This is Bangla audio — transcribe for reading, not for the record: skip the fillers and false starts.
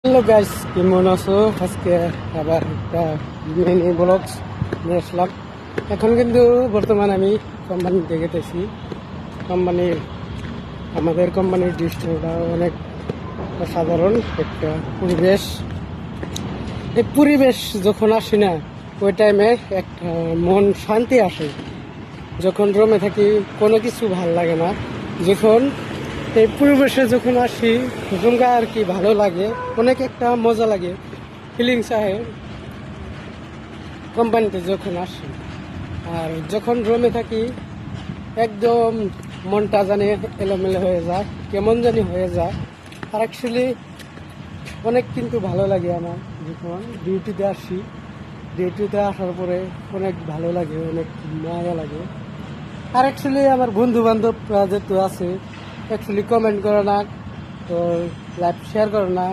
হ্যালো গাইস, কেমন আছো? আজকে আবার একটা মিনি ব্লগ নিয়ে আসলাম। এখন কিন্তু বর্তমানে আমি কোম্পানিতে গেতেছি। কোম্পানির আমাদের কোম্পানির দৃশ্যটা অনেক সাধারণ একটা পরিবেশ। এই পরিবেশ যখন আসি না, ওই টাইমে একটা মন শান্তি আসে। যখন রুমে থাকি কোনো কিছু ভাল লাগে না। যখন এই পরিবেশে যখন আসি তখন আর কি ভালো লাগে, অনেক একটা মজা লাগে, ফিলিংস আহে কোম্পানিতে যখন আসি। আর যখন রুমে থাকি একদম মনটা জানি এলোমেলো হয়ে যায়, কেমন জানি হয়ে যায়। আর অ্যাকচুয়ালি অনেক কিন্তু ভালো লাগে আমার যখন ডিউটিতে আসি। ডিউটিতে আসার পরে অনেক ভালো লাগে, অনেক মায়া লাগে। আর অ্যাকচুয়ালি আমার বন্ধু বান্ধব যেহেতু আছে, অ্যাকচুয়ালি কমেন্ট করে না, তো লাইভ শেয়ার করে না,